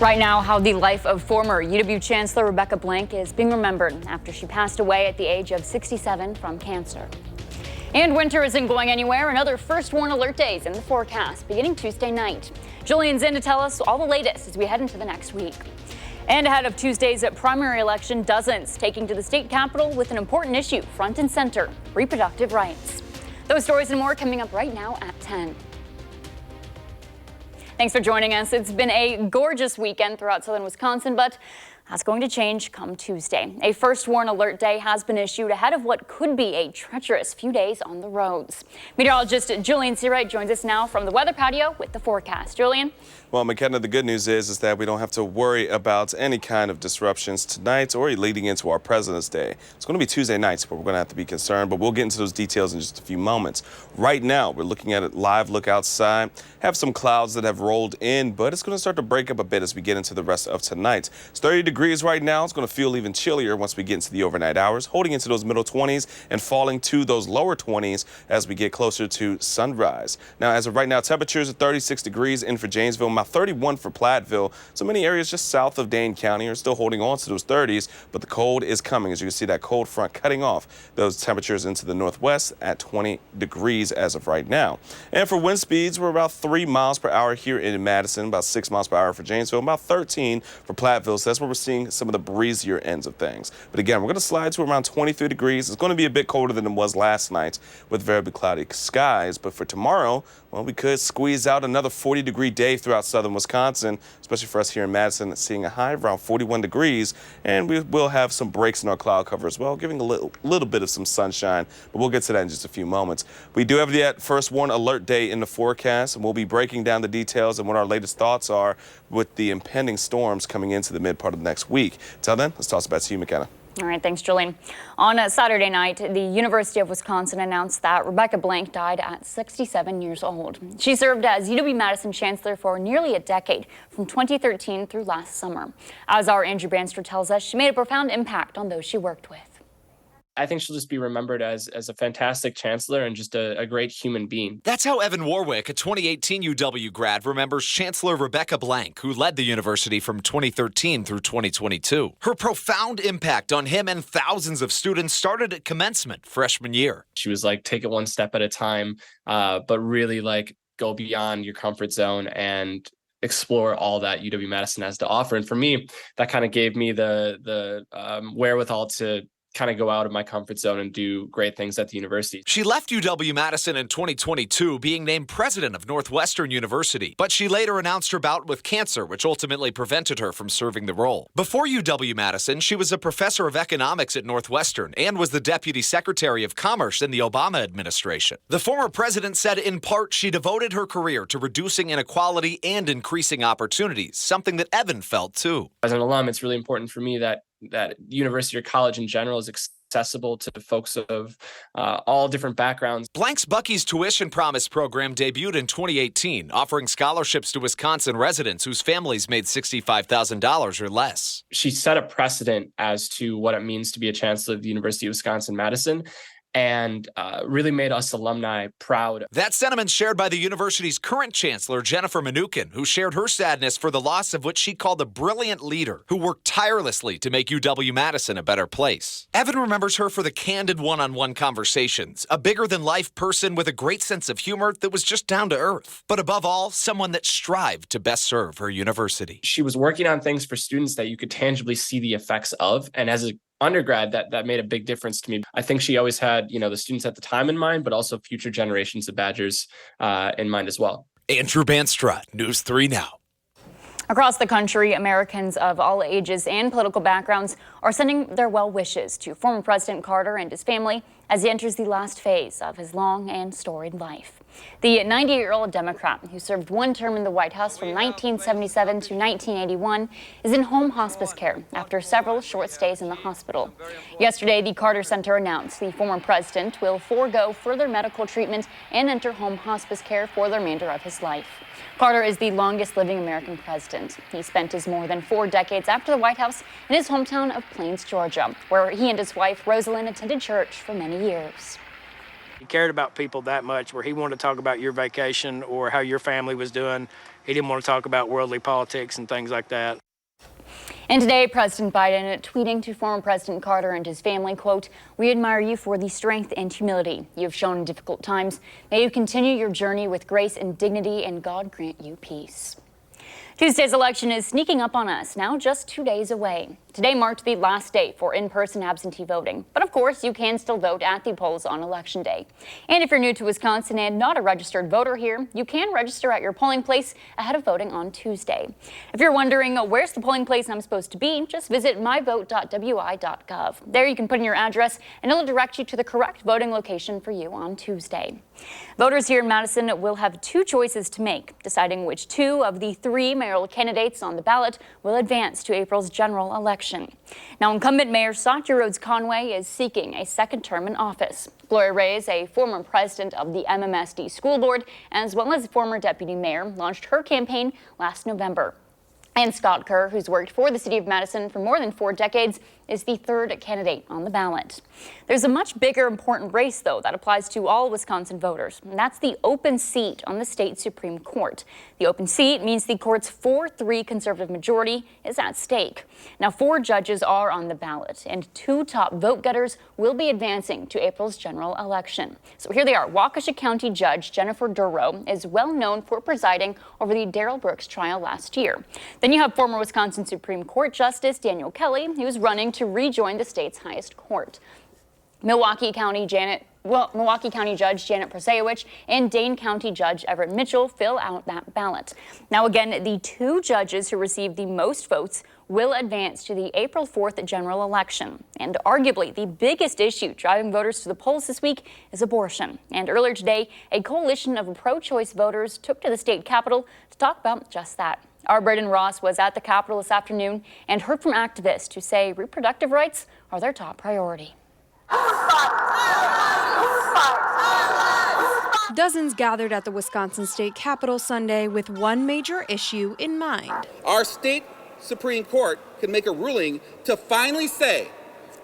Right now, how the life of former UW Chancellor Rebecca Blank is being remembered after she passed away at the age of 67 from cancer. And winter isn't going anywhere. Another first warn alert days in the forecast beginning Tuesday night. Julian's in to tell us all the latest as we head into the next week. And ahead of Tuesday's primary election, dozens taking to the state capitol with an important issue front and center: reproductive rights. Those stories and more coming up right now at 10. Thanks for joining us. It's been a gorgeous weekend throughout southern Wisconsin, but that's going to change come Tuesday. A first warn alert day has been issued ahead of what could be a treacherous few days on the roads. Meteorologist Julian Seawright joins us now from the weather patio with the forecast. Julian? Well, McKenna, the good news is that we don't have to worry about any kind of disruptions tonight or leading into our President's Day. It's going to be Tuesday nights, but we're going to have to be concerned, but we'll get into those details in just a few moments. Right now, we're looking at a live look outside. Have some clouds that have rolled in, but it's going to start to break up a bit as we get into the rest of tonight. It's 30 degrees right now. It's going to feel even chillier once we get into the overnight hours, holding into those middle 20s and falling to those lower 20s as we get closer to sunrise. Now, as of right now, temperatures are 36 degrees in for Janesville, about 31 for Platteville. So many areas just south of Dane County are still holding on to those 30s, but the cold is coming. As you can see, that cold front cutting off those temperatures into the northwest at 20 degrees as of right now. And for wind speeds, we're about 3 miles per hour here in Madison, about 6 miles per hour for Janesville, about 13 for Platteville. So that's where we're seeing some of the breezier ends of things. But again, we're going to slide to around 23 degrees. It's going to be a bit colder than it was last night with very cloudy skies. But for tomorrow, well, we could squeeze out another 40-degree day throughout southern Wisconsin, especially for us here in Madison, seeing a high of around 41 degrees. And we will have some breaks in our cloud cover as well, giving a little bit of some sunshine. But we'll get to that in just a few moments. We do have that first warn alert day in the forecast, and we'll be breaking down the details and what our latest thoughts are with the impending storms coming into the mid part of the next week. Till then, let's toss it back to you, McKenna. All right, thanks, Julian. On a Saturday night, the University of Wisconsin announced that Rebecca Blank died at 67 years old. She served as UW-Madison Chancellor for nearly a decade, from 2013 through last summer. As our Andrew Banster tells us, she made a profound impact on those she worked with. I think she'll just be remembered as a fantastic chancellor and just a great human being. That's how Evan Warwick, a 2018 UW grad, remembers Chancellor Rebecca Blank, who led the university from 2013 through 2022. Her profound impact on him and thousands of students started at commencement freshman year. She was like, take it one step at a time, but really like go beyond your comfort zone and explore all that UW-Madison has to offer. And for me, that kind of gave me the wherewithal to kind of go out of my comfort zone and do great things at the university. She left UW-Madison in 2022, being named president of Northwestern University, but she later announced her bout with cancer, which ultimately prevented her from serving the role. Before UW-Madison, she was a professor of economics at Northwestern and was the deputy secretary of commerce in the Obama administration. The former president said in part she devoted her career to reducing inequality and increasing opportunities, something that Evan felt too. As an alum, it's really important for me that university or college in general is accessible to folks of all different backgrounds. Blank's Bucky's Tuition Promise program debuted in 2018, offering scholarships to Wisconsin residents whose families made $65,000 or less. She set a precedent as to what it means to be a chancellor of the University of Wisconsin-Madison, and really made us alumni proud. That sentiment shared by the university's current chancellor, Jennifer Mnuchin, who shared her sadness for the loss of what she called a brilliant leader who worked tirelessly to make UW-Madison a better place. Evan remembers her for the candid one-on-one conversations, a bigger-than-life person with a great sense of humor that was just down to earth, but above all, someone that strived to best serve her university. She was working on things for students that you could tangibly see the effects of, and as a undergrad, that made a big difference to me. I think she always had, the students at the time in mind, but also future generations of Badgers in mind as well. Andrew Banstra, News 3 Now. Across the country, Americans of all ages and political backgrounds are sending their well wishes to former President Carter and his family as he enters the last phase of his long and storied life. The 98-year-old Democrat who served one term in the White House from 1977 to 1981 is in home hospice care after several short stays in the hospital. Yesterday, the Carter Center announced the former president will forego further medical treatment and enter home hospice care for the remainder of his life. Carter is the longest living American president. He spent his more than 4 decades after the White House in his hometown of Plains, Georgia, where he and his wife, Rosalind, attended church for many years. He cared about people that much where he wanted to talk about your vacation or how your family was doing. He didn't want to talk about worldly politics and things like that. And today, President Biden tweeting to former President Carter and his family, quote, "We admire you for the strength and humility you have shown in difficult times. May you continue your journey with grace and dignity, and God grant you peace." Tuesday's election is sneaking up on us, now just 2 days away. Today marked the last day for in-person absentee voting. But of course, you can still vote at the polls on Election Day. And if you're new to Wisconsin and not a registered voter here, you can register at your polling place ahead of voting on Tuesday. If you're wondering where's the polling place I'm supposed to be, just visit myvote.wi.gov. There you can put in your address and it'll direct you to the correct voting location for you on Tuesday. Voters here in Madison will have two choices to make, deciding which two of the three mayoral candidates on the ballot will advance to April's general election. Now, incumbent Mayor Satya Rhodes Conway is seeking a second term in office. Gloria Reyes, a former president of the MMSD school board, as well as former deputy mayor, launched her campaign last November. And Scott Kerr, who's worked for the city of Madison for more than 4 decades, is the third candidate on the ballot. There's a much bigger, important race, though, that applies to all Wisconsin voters, and that's the open seat on the state Supreme Court. The open seat means the court's 4-3 conservative majority is at stake. Now, 4 judges are on the ballot, and 2 top vote-getters will be advancing to April's general election. So here they are. Waukesha County Judge Jennifer Duro is well known for presiding over the Darrell Brooks trial last year. Then you have former Wisconsin Supreme Court Justice Daniel Kelly, who's running to rejoin the state's highest court. Milwaukee County Judge Janet Prasewicz and Dane County Judge Everett Mitchell fill out that ballot. Now again, the 2 judges who receive the most votes will advance to the April 4th general election. And arguably the biggest issue driving voters to the polls this week is abortion. And earlier today, a coalition of pro-choice voters took to the state capitol to talk about just that. Our Braden Ross was at the Capitol this afternoon and heard from activists who say reproductive rights are their top priority. Dozens gathered at the Wisconsin State Capitol Sunday with one major issue in mind. Our state Supreme Court can make a ruling to finally say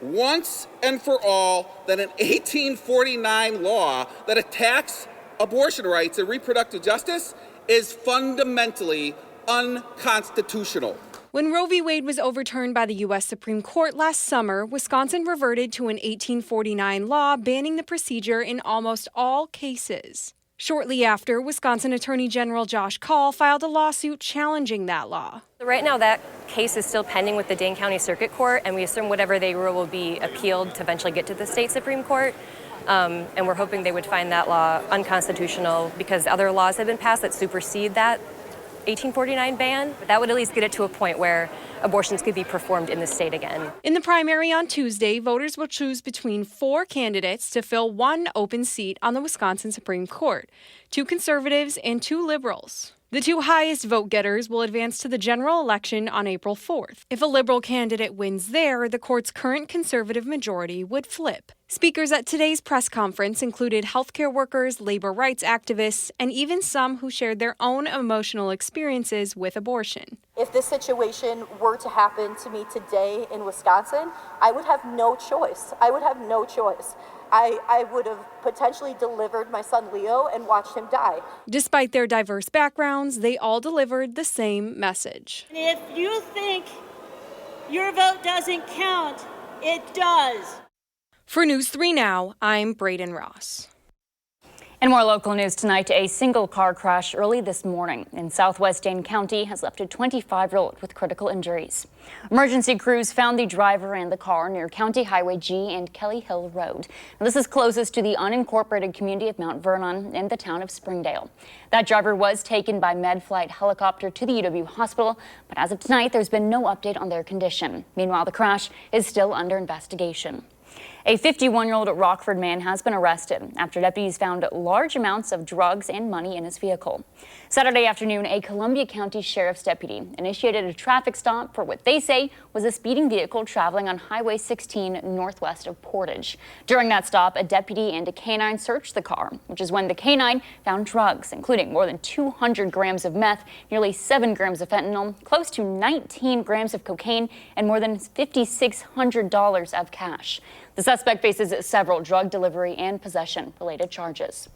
once and for all that an 1849 law that attacks abortion rights and reproductive justice is fundamentally unconstitutional. When Roe v. Wade was overturned by the U.S. Supreme Court last summer, Wisconsin reverted to an 1849 law banning the procedure in almost all cases. Shortly after, Wisconsin Attorney General Josh Kaul filed a lawsuit challenging that law. Right now, that case is still pending with the Dane County Circuit Court, and we assume whatever they rule will be appealed to eventually get to the state Supreme Court. And we're hoping they would find that law unconstitutional because other laws have been passed that supersede that 1849 ban. But that would at least get it to a point where abortions could be performed in the state again. In the primary on Tuesday, voters will choose between 4 candidates to fill 1 open seat on the Wisconsin Supreme Court, 2 conservatives and 2 liberals. The 2 highest vote-getters will advance to the general election on April 4th. If a liberal candidate wins there, the court's current conservative majority would flip. Speakers at today's press conference included healthcare workers, labor rights activists, and even some who shared their own emotional experiences with abortion. If this situation were to happen to me today in Wisconsin, I would have no choice. I would have no choice. I would have potentially delivered my son Leo and watched him die. Despite their diverse backgrounds, they all delivered the same message. If you think your vote doesn't count, it does. For News 3 Now, I'm Braden Ross. And more local news tonight. A single car crash early this morning in southwest Dane County has left a 25-year-old with critical injuries. Emergency crews found the driver and the car near County Highway G and Kelly Hill Road. Now, this is closest to the unincorporated community of Mount Vernon in the town of Springdale. That driver was taken by MedFlight helicopter to the UW hospital, but as of tonight, there's been no update on their condition. Meanwhile, the crash is still under investigation. A 51-year-old Rockford man has been arrested after deputies found large amounts of drugs and money in his vehicle. Saturday afternoon, a Columbia County Sheriff's deputy initiated a traffic stop for what they say was a speeding vehicle traveling on Highway 16 northwest of Portage. During that stop, a deputy and a canine searched the car, which is when the canine found drugs, including more than 200 grams of meth, nearly 7 grams of fentanyl, close to 19 grams of cocaine, and more than $5,600 of cash. The suspect faces several drug delivery and possession-related charges.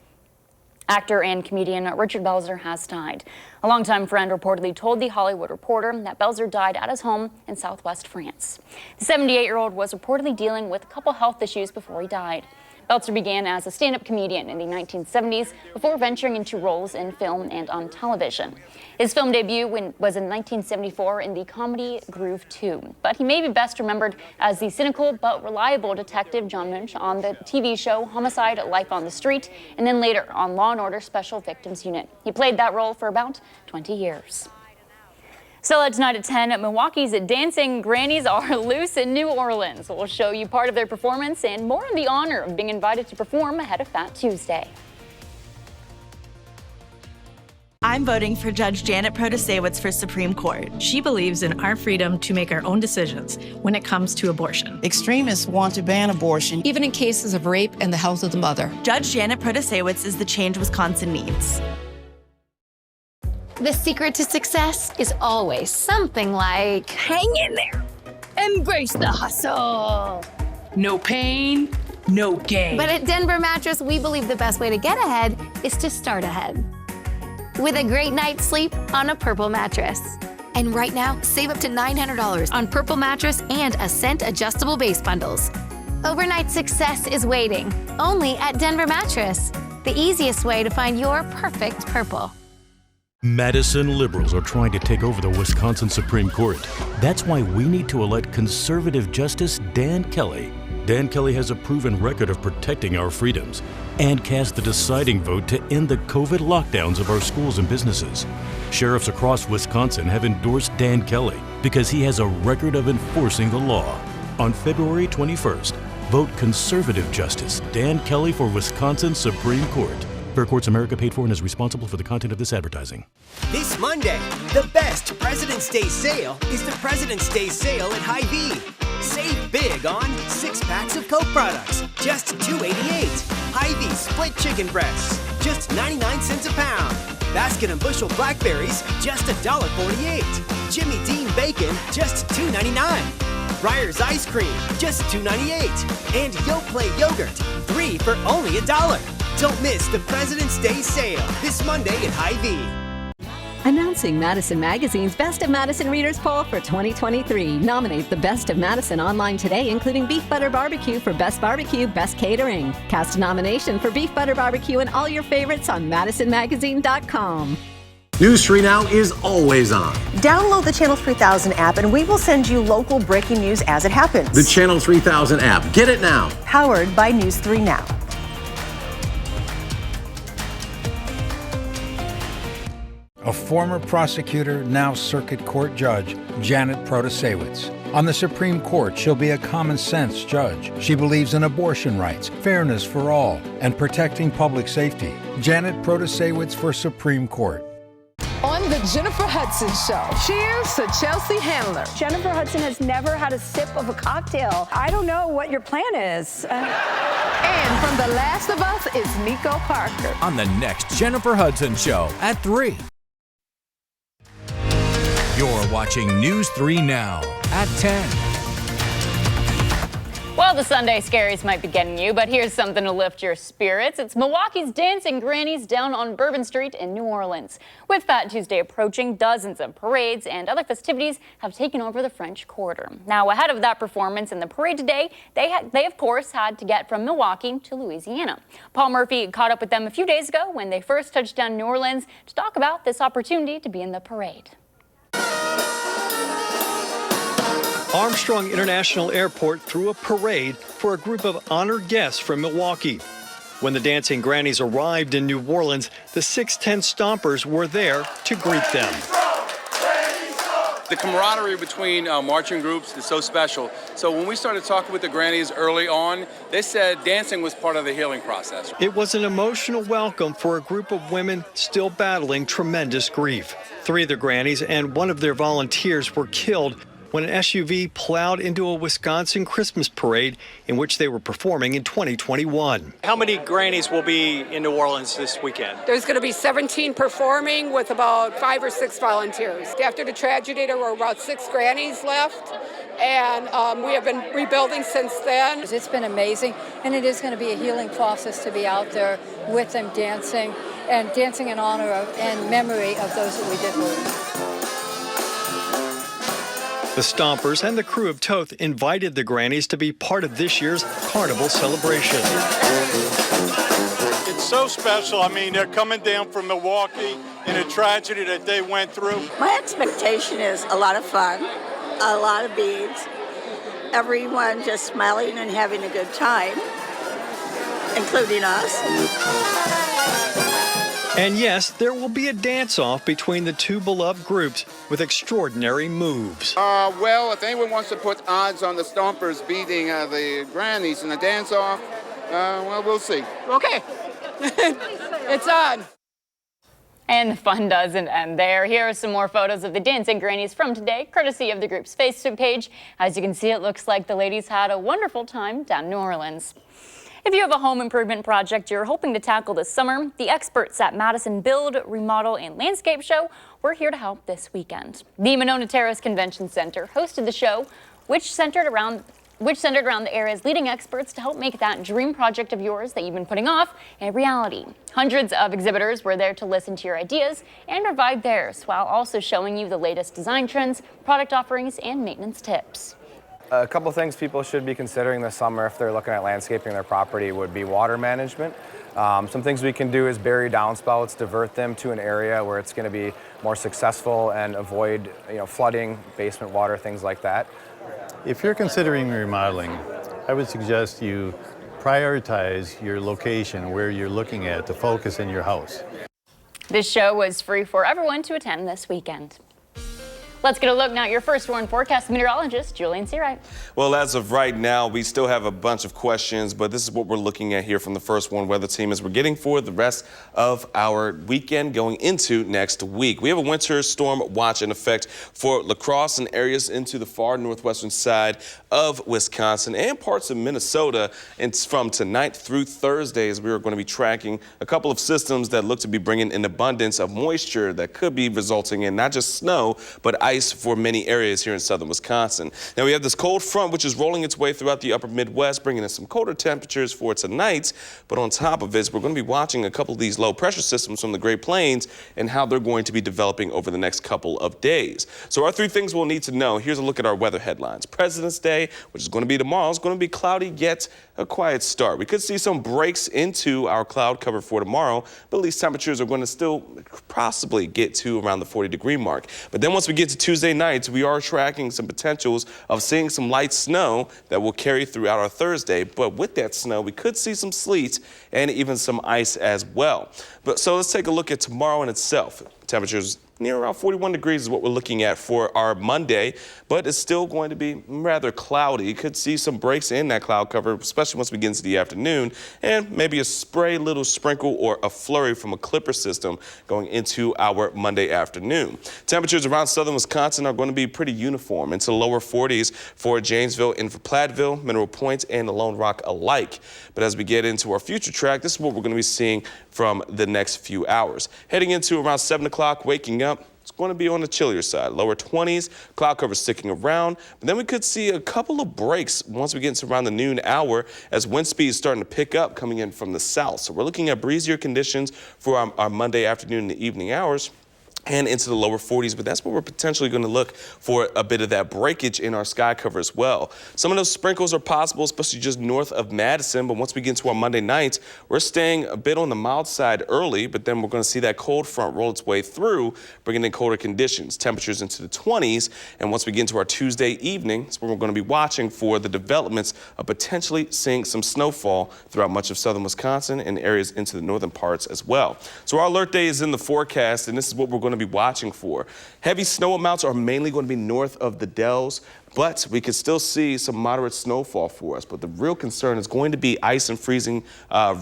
Actor and comedian Richard Belzer has died. A longtime friend reportedly told The Hollywood Reporter that Belzer died at his home in southwest France. The 78-year-old was reportedly dealing with a couple health issues before he died. Belzer began as a stand-up comedian in the 1970s before venturing into roles in film and on television. His film debut was in 1974 in the comedy Groove 2, but he may be best remembered as the cynical but reliable detective John Munch on the TV show Homicide: Life on the Street, and then later on Law & Order Special Victims Unit. He played that role for about 20 years. Still tonight at 10, Milwaukee's dancing grannies are loose in New Orleans. We'll show you part of their performance and more on the honor of being invited to perform ahead of Fat Tuesday. I'm voting for Judge Janet Protasewicz for Supreme Court. She believes in our freedom to make our own decisions when it comes to abortion. Extremists want to ban abortion, even in cases of rape and the health of the mother. Judge Janet Protasewicz is the change Wisconsin needs. The secret to success is always something like, hang in there, embrace the hustle. No pain, no gain. But at Denver Mattress, we believe the best way to get ahead is to start ahead with a great night's sleep on a Purple mattress. And right now, save up to $900 on Purple mattress and Ascent adjustable base bundles. Overnight success is waiting, only at Denver Mattress, the easiest way to find your perfect Purple. Madison liberals are trying to take over the Wisconsin Supreme Court. That's why we need to elect conservative Justice Dan Kelly. Dan Kelly has a proven record of protecting our freedoms and cast the deciding vote to end the COVID lockdowns of our schools and businesses. Sheriffs across Wisconsin have endorsed Dan Kelly because he has a record of enforcing the law. On February 21st, vote conservative Justice Dan Kelly for Wisconsin Supreme Court. Fair Courts America paid for and is responsible for the content of this advertising. This Monday, the best President's Day sale is the President's Day sale at Hy-Vee. Save big on 6 packs of Coke products, just $2.88. Hy-Vee split chicken breasts, just 99 cents a pound. Basket and bushel blackberries, just $1.48. Jimmy Dean bacon, just $2.99. Breyer's ice cream, just $2.98. And Yoplait yogurt, 3 for only $1. Don't miss the President's Day sale this Monday at Hy-Vee. Announcing Madison Magazine's Best of Madison Readers Poll for 2023. Nominate the Best of Madison online today, including Beef Butter Barbecue for Best Barbecue, Best Catering. Cast a nomination for Beef Butter Barbecue and all your favorites on MadisonMagazine.com. News 3 Now is always on. Download the Channel 3000 app and we will send you local breaking news as it happens. The Channel 3000 app. Get it now. Powered by News 3 Now. A former prosecutor, now circuit court judge, Janet Protasewicz. On the Supreme Court, she'll be a common-sense judge. She believes in abortion rights, fairness for all, and protecting public safety. Janet Protasewicz for Supreme Court. On the Jennifer Hudson Show. Cheers to Chelsea Handler. Jennifer Hudson has never had a sip of a cocktail. I don't know what your plan is. And from The Last of Us is Nico Parker. On the next Jennifer Hudson Show at 3. You're watching News 3 Now at 10. Well, the Sunday scaries might be getting you, but here's something to lift your spirits. It's Milwaukee's dancing grannies down on Bourbon Street in New Orleans. With Fat Tuesday approaching, dozens of parades and other festivities have taken over the French Quarter. Now, ahead of that performance and the parade today, they of course had to get from Milwaukee to Louisiana. Paul Murphy caught up with them a few days ago when they first touched down in New Orleans to talk about this opportunity to be in the parade. Armstrong International Airport threw a parade for a group of honored guests from Milwaukee. When the dancing grannies arrived in New Orleans, the 610 Stompers were there to greet them. The camaraderie between marching groups is so special. So when we started talking with the grannies early on, they said dancing was part of the healing process. It was an emotional welcome for a group of women still battling tremendous grief. 3 of the grannies and 1 of their volunteers were killed when an SUV plowed into a Wisconsin Christmas parade in which they were performing in 2021. How many grannies will be in New Orleans this weekend? There's going to be 17 performing with about 5 or 6 volunteers. After the tragedy, there were about 6 grannies left, and we have been rebuilding since then. It's been amazing, and it is going to be a healing process to be out there with them dancing and dancing in honor of and memory of those that we did lose. The Stompers and the crew of Toth invited the Grannies to be part of this year's carnival celebration. It's so special. I mean, they're coming down from Milwaukee in a tragedy that they went through. My expectation is a lot of fun, a lot of beads, everyone just smiling and having a good time, including us. And yes, there will be a dance-off between the two beloved groups with extraordinary moves. Well, if anyone wants to put odds on the Stompers beating the Grannies in the dance-off, well, we'll see. Okay. It's on. And the fun doesn't end there. Here are some more photos of the dancing grannies from today, courtesy of the group's Facebook page. As you can see, it looks like the ladies had a wonderful time down in New Orleans. If you have a home improvement project you're hoping to tackle this summer, the experts at Madison Build, Remodel, and Landscape Show were here to help this weekend. The Monona Terrace Convention Center hosted the show, which centered around the area's leading experts to help make that dream project of yours that you've been putting off a reality. Hundreds of exhibitors were there to listen to your ideas and provide theirs, while also showing you the latest design trends, product offerings, and maintenance tips. A couple things people should be considering this summer if they're looking at landscaping their property would be water management. Some things we can do is bury downspouts, divert them to an area where it's going to be more successful and avoid flooding, basement water, things like that. If you're considering remodeling, I would suggest you prioritize your location where you're looking at to focus in your house. This show was free for everyone to attend this weekend. Let's get a look now at your first warn forecast meteorologist, Julian Seawright. Well, as of right now, we still have a bunch of questions, but this is what we're looking at here from the first warn weather team as we're getting for the rest of our weekend going into next week. We have a winter storm watch in effect for La Crosse and areas into the far northwestern side of Wisconsin and parts of Minnesota. And from tonight through Thursday, as we are going to be tracking a couple of systems that look to be bringing an abundance of moisture that could be resulting in not just snow, but ice for many areas here in southern Wisconsin. Now we have this cold front which is rolling its way throughout the upper Midwest, bringing in some colder temperatures for tonight. But on top of it, we're going to be watching a couple of these low pressure systems from the Great Plains and how they're going to be developing over the next couple of days. So our three things we'll need to know. Here's a look at our weather headlines. President's Day, which is going to be tomorrow, is going to be cloudy yet a quiet start. We could see some breaks into our cloud cover for tomorrow, but at least temperatures are going to still possibly get to around the 40-degree mark. But then once we get to Tuesday nights, we are tracking some potentials of seeing some light snow that will carry throughout our Thursday. But with that snow, we could see some sleet and even some ice as well. So let's take a look at tomorrow in itself. Temperatures near around 41 degrees is what we're looking at for our Monday, but it's still going to be rather cloudy. You could see some breaks in that cloud cover, especially once we get into the afternoon, and maybe a little sprinkle or a flurry from a clipper system going into our Monday afternoon. Temperatures around southern Wisconsin are going to be pretty uniform into the lower 40s for Janesville and for Platteville, Mineral Point, and the Lone Rock alike. But as we get into our future track, this is what we're going to be seeing from the next few hours. Heading into around 7 o'clock, waking up, it's going to be on the chillier side. Lower 20s, cloud cover sticking around. But then we could see a couple of breaks once we get into around the noon hour as wind speed is starting to pick up coming in from the south. So we're looking at breezier conditions for our Monday afternoon and the evening hours and into the lower 40s, but that's where we're potentially going to look for a bit of that breakage in our sky cover as well. Some of those sprinkles are possible, especially just north of Madison, but once we get into our Monday nights, we're staying a bit on the mild side early, but then we're going to see that cold front roll its way through, bringing in colder conditions, temperatures into the 20s, and once we get into our Tuesday evening, that's where we're going to be watching for the developments of potentially seeing some snowfall throughout much of southern Wisconsin and areas into the northern parts as well. So our alert day is in the forecast, and this is what we're going to be watching for. Heavy snow amounts are mainly going to be north of the Dells, but we could still see some moderate snowfall for us. But the real concern is going to be ice and freezing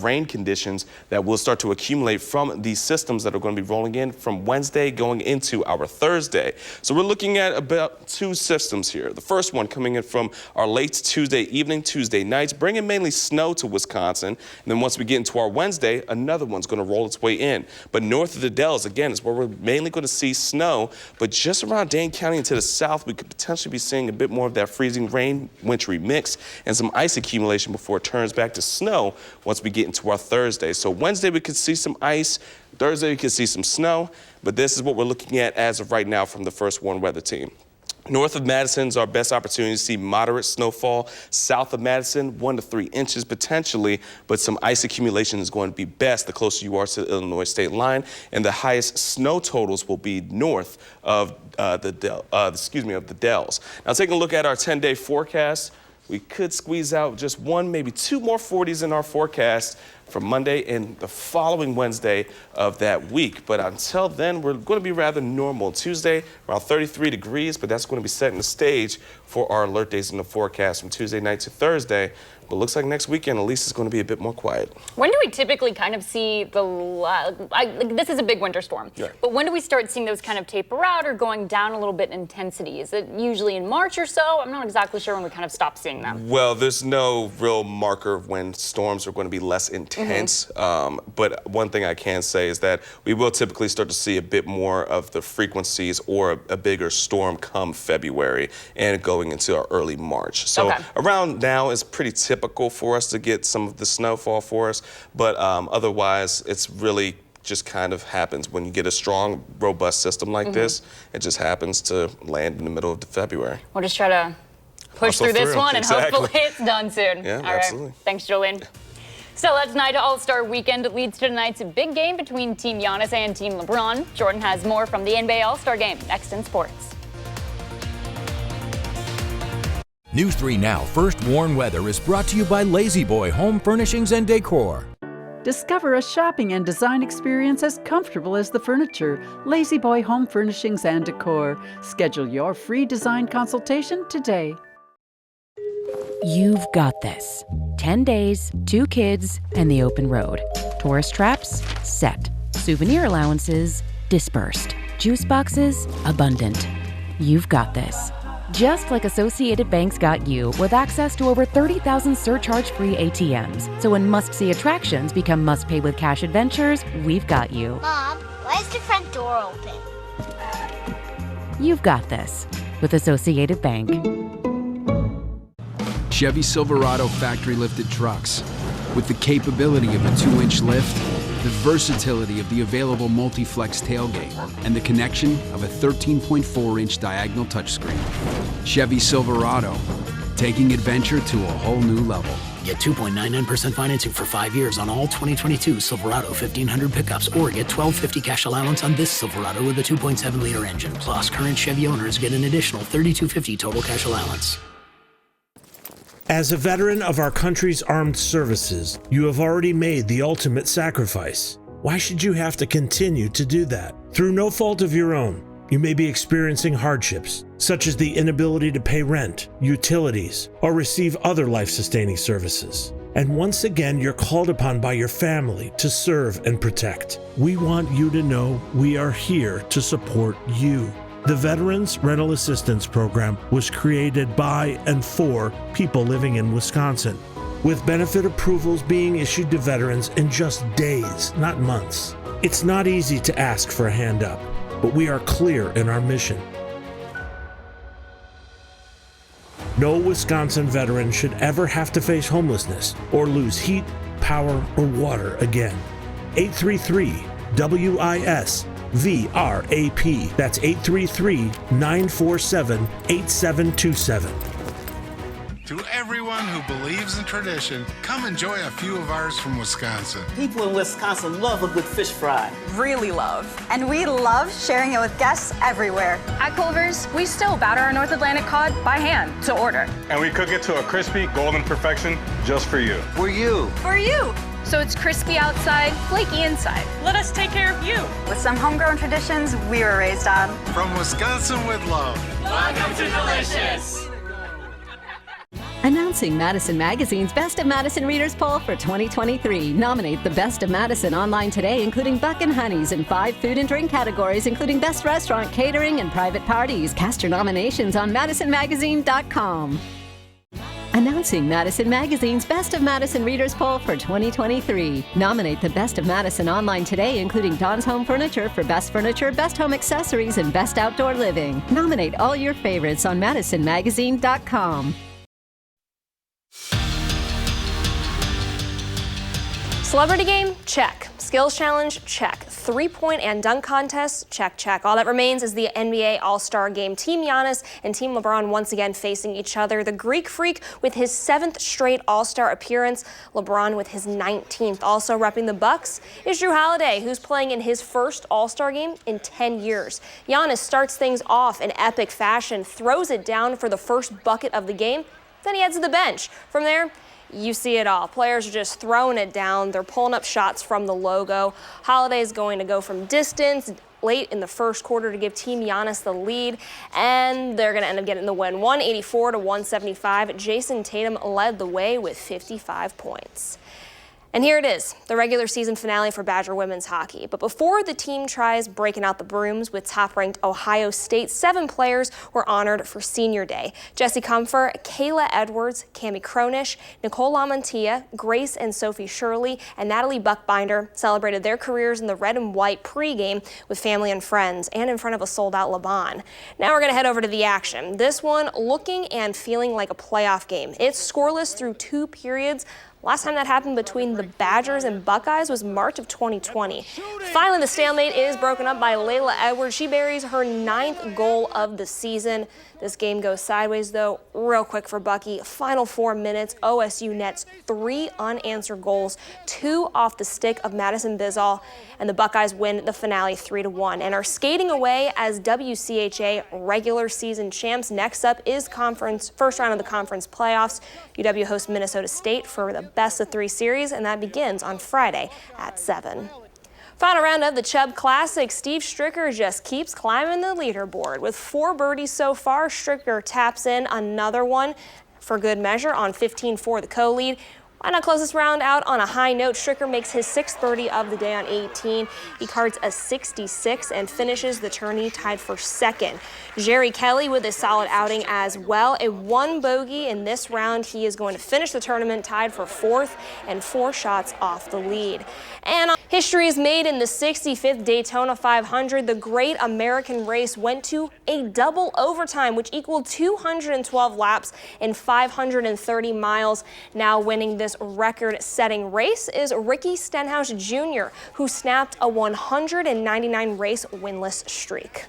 rain conditions that will start to accumulate from these systems that are going to be rolling in from Wednesday going into our Thursday. So we're looking at about two systems here. The first one coming in from our late Tuesday evening, Tuesday nights, bringing mainly snow to Wisconsin. And then once we get into our Wednesday, another one's going to roll its way in. But north of the Dells, again, is where we're mainly going to see snow. But just around Dane County and to the south, we could potentially be seeing a bit more of that freezing rain, wintry mix, and some ice accumulation before it turns back to snow once we get into our Thursday. So Wednesday we could see some ice. Thursday we could see some snow. But this is what we're looking at as of right now from the First Warn Weather Team. North of Madison is our best opportunity to see moderate snowfall. South of Madison, 1 to 3 inches potentially, but some ice accumulation is going to be best the closer you are to the Illinois state line. And the highest snow totals will be north of the Dells. Now, taking a look at our 10-day forecast, we could squeeze out just 1, maybe 2 more 40s in our forecast for Monday and the following Wednesday of that week. But until then, we're going to be rather normal. Tuesday, around 33 degrees, but that's going to be setting the stage for our alert days in the forecast from Tuesday night to Thursday. But looks like next weekend, at least, is going to be a bit more quiet. When do we typically kind of see this is a big winter storm, but when do we start seeing those kind of taper out or going down a little bit in intensity? Is it usually in March or so? I'm not exactly sure when we kind of stop seeing them. Well, there's no real marker of when storms are going to be less intense. But one thing I can say is that we will typically start to see a bit more of the frequencies or a bigger storm come February and going into our early March. So around now is pretty typical for us to get some of the snowfall for us, but otherwise it's really just kind of happens when you get a strong, robust system like this. It just happens to land in the middle of February. We'll just try to push through this one and hopefully it's done soon. Yeah, All absolutely. right. Thanks, Jolene. So that's tonight All-Star Weekend. It leads to tonight's big game between Team Giannis and Team LeBron. Jordan has more from the NBA All-Star Game next in sports. News 3 Now First Warn Weather is brought to you by Lazy Boy Home Furnishings and Decor. Discover a shopping and design experience as comfortable as the furniture. Lazy Boy Home Furnishings and Decor. Schedule your free design consultation today. You've got this. 10 days, 2 kids, and the open road. Tourist traps? Set. Souvenir allowances? Dispersed. Juice boxes? Abundant. You've got this. Just like Associated Bank's got you, with access to over 30,000 surcharge-free ATMs. So when must-see attractions become must-pay with cash adventures, we've got you. Mom, why is the front door open? You've got this with Associated Bank. Chevy Silverado factory-lifted trucks. With the capability of a 2-inch lift, the versatility of the available multi-flex tailgate, and the connection of a 13.4-inch diagonal touchscreen. Chevy Silverado, taking adventure to a whole new level. Get 2.99% financing for 5 years on all 2022 Silverado 1500 pickups, or get $1,250 cash allowance on this Silverado with a 2.7-liter engine. Plus, current Chevy owners get an additional $3,250 total cash allowance. As a veteran of our country's armed services, you have already made the ultimate sacrifice. Why should you have to continue to do that? Through no fault of your own, you may be experiencing hardships, such as the inability to pay rent, utilities, or receive other life-sustaining services. And once again, you're called upon by your family to serve and protect. We want you to know we are here to support you. The Veterans Rental Assistance Program was created by and for people living in Wisconsin, with benefit approvals being issued to veterans in just days, not months. It's not easy to ask for a hand up, but we are clear in our mission. No Wisconsin veteran should ever have to face homelessness or lose heat, power, or water again. 833-WISC VRAP. That's 833-947-8727. To everyone who believes in tradition, come enjoy a few of ours from Wisconsin. People in Wisconsin love a good fish fry. Really love. And we love sharing it with guests everywhere. At Culver's, we still batter our North Atlantic cod by hand to order. And we cook it to a crispy, golden perfection just for you. For you. For you. So it's crispy outside, flaky inside. Let us take care of you. With some homegrown traditions we were raised on. From Wisconsin with love. Welcome to Delicious. Announcing Madison Magazine's Best of Madison Readers Poll for 2023. Nominate the Best of Madison online today, including Buck and Honey's in 5 food and drink categories, including Best Restaurant, Catering, and Private Parties. Cast your nominations on MadisonMagazine.com. Announcing Madison Magazine's Best of Madison Readers Poll for 2023. Nominate the Best of Madison online today, including Don's Home Furniture for Best Furniture, Best Home Accessories, and Best Outdoor Living. Nominate all your favorites on MadisonMagazine.com. Celebrity game? Check. Skills challenge? Check. 3-point and dunk contest? Check, check. All that remains is the NBA All-Star game. Team Giannis and Team LeBron once again facing each other. The Greek Freak with his 7th straight All-Star appearance. LeBron with his 19th. Also repping the Bucks is Jrue Holiday, who's playing in his first All-Star game in 10 years. Giannis starts things off in epic fashion, throws it down for the first bucket of the game, then he heads to the bench. From there, you see it all. Players are just throwing it down. They're pulling up shots from the logo. Holiday is going to go from distance late in the first quarter to give Team Giannis the lead, and they're going to end up getting the win, 184-175. Jason Tatum led the way with 55 points. And here it is, the regular season finale for Badger women's hockey. But before the team tries breaking out the brooms with top-ranked Ohio State, 7 players were honored for Senior Day. Jessie Comfort, Kayla Edwards, Cammie Cronish, Nicole Lamontia, Grace and Sophie Shirley, and Natalie Buckbinder celebrated their careers in the red and white pregame with family and friends and in front of a sold-out LeBon. Now we're going to head over to the action. This one looking and feeling like a playoff game. It's scoreless through 2 periods. Last time that happened between the Badgers and Buckeyes was March of 2020. Finally, the stalemate is broken up by Layla Edwards. She buries her 9th goal of the season. This game goes sideways, though, real quick for Bucky. Final 4 minutes, OSU nets 3 unanswered goals, 2 off the stick of Madison Bizzall, and the Buckeyes win the finale 3-1 and are skating away as WCHA regular season champs. Next up is first round of the conference playoffs. UW hosts Minnesota State for the best of 3 series, and that begins on Friday at 7. Final round of the Chubb Classic, Steve Stricker just keeps climbing the leaderboard. With 4 birdies so far, Stricker taps in another one for good measure on 15 for the co-lead. Why not close this round out on a high note? Stricker makes his 6th birdie of the day on 18. He cards a 66 and finishes the tourney tied for 2nd. Jerry Kelly with a solid outing as well. A 1 bogey in this round. He is going to finish the tournament tied for 4th and 4 shots off the lead. And history is made in the 65th Daytona 500. The Great American Race went to a double overtime, which equaled 212 laps and 530 miles. Now winning this record-setting race is Ricky Stenhouse Jr., who snapped a 199-race winless streak.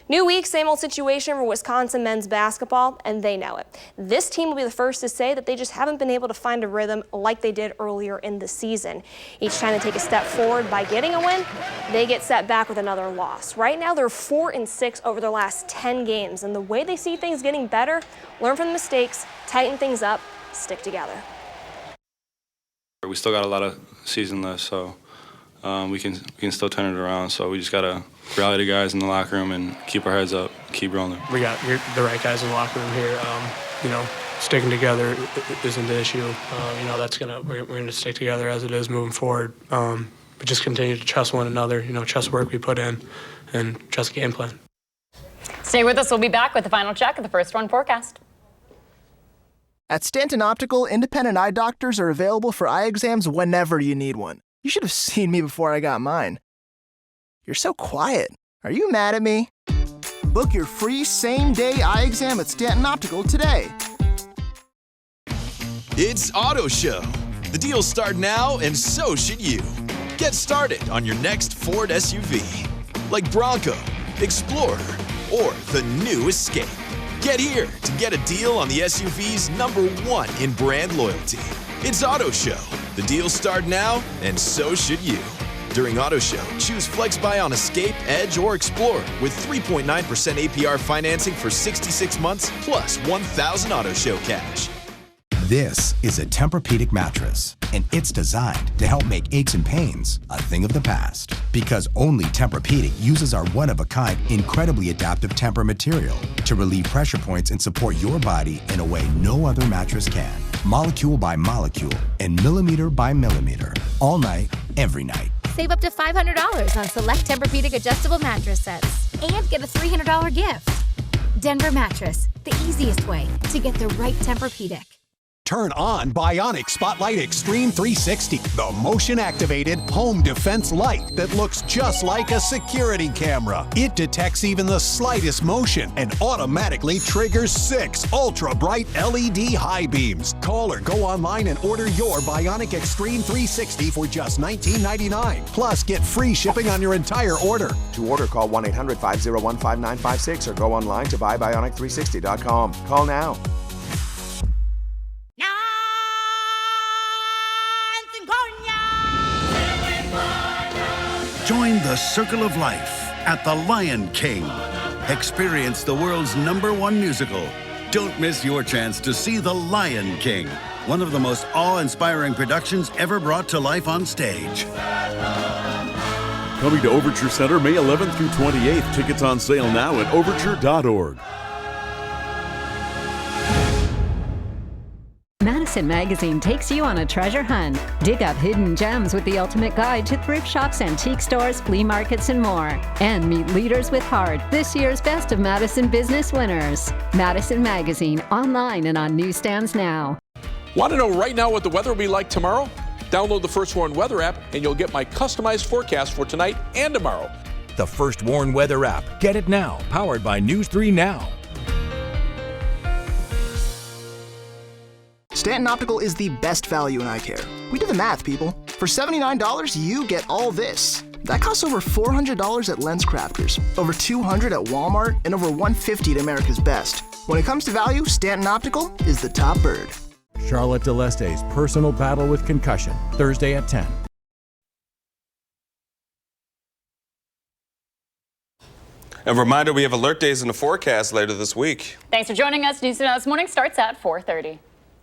New week, same old situation for Wisconsin men's basketball, and they know it. This team will be the first to say that they just haven't been able to find a rhythm like they did earlier in the season. Each time they take a step forward by getting a win, they get set back with another loss. Right now, they're 4-6 over their last 10 games, and the way they see things getting better, learn from the mistakes, tighten things up, stick together. We still got a lot of season left, so we can still turn it around. So we just gotta rally the guys in the locker room and keep our heads up, keep rolling. We got the right guys in the locker room here. Sticking together isn't the issue. We're gonna stick together as it is moving forward. But just continue to trust one another. Trust work we put in, and trust game plan. Stay with us. We'll be back with the final check of the First One forecast. At Stanton Optical, independent eye doctors are available for eye exams whenever you need one. You should have seen me before I got mine. You're so quiet. Are you mad at me? Book your free same-day eye exam at Stanton Optical today. It's Auto Show. The deals start now, and so should you. Get started on your next Ford SUV, like Bronco, Explorer, or the new Escape. Get here to get a deal on the SUV's #1 in brand loyalty. It's Auto Show. The deals start now, and so should you. During Auto Show, choose FlexBuy on Escape, Edge, or Explorer with 3.9% APR financing for 66 months plus 1,000 Auto Show cash. This is a Tempur-Pedic mattress, and it's designed to help make aches and pains a thing of the past. Because only Tempur-Pedic uses our one-of-a-kind, incredibly adaptive Tempur material to relieve pressure points and support your body in a way no other mattress can. Molecule by molecule and millimeter by millimeter. All night, every night. Save up to $500 on select Tempur-Pedic adjustable mattress sets and get a $300 gift. Denver Mattress, the easiest way to get the right Tempur-Pedic. Turn on Bionic Spotlight Extreme 360, the motion-activated home defense light that looks just like a security camera. It detects even the slightest motion and automatically triggers 6 ultra-bright LED high beams. Call or go online and order your Bionic Extreme 360 for just $19.99. Plus, get free shipping on your entire order. To order, call 1-800-501-5956 or go online to buybionic360.com. Call now. Join the Circle of Life at the Lion King. Experience the world's #1 musical. Don't miss your chance to see The Lion King, one of the most awe-inspiring productions ever brought to life on stage. Coming to Overture Center May 11th through 28th. Tickets on sale now at overture.org. Madison Magazine takes you on a treasure hunt. Dig up hidden gems with the ultimate guide to thrift shops, antique stores, flea markets, and more. And meet leaders with heart, this year's Best of Madison business winners. Madison Magazine, online and on newsstands now. Want to know right now what the weather will be like tomorrow? Download the First Warn Weather app and you'll get my customized forecast for tonight and tomorrow. The First Warn Weather app. Get it now. Powered by News 3 Now. Stanton Optical is the best value in eye care. We did the math, people. For $79, you get all this. That costs over $400 at LensCrafters, over $200 at Walmart, and over $150 at America's Best. When it comes to value, Stanton Optical is the top bird. Charlotte Deleste's Personal Battle with Concussion, Thursday at 10. A reminder, we have alert days in the forecast later this week. Thanks for joining us. News Now This Morning starts at 4:30.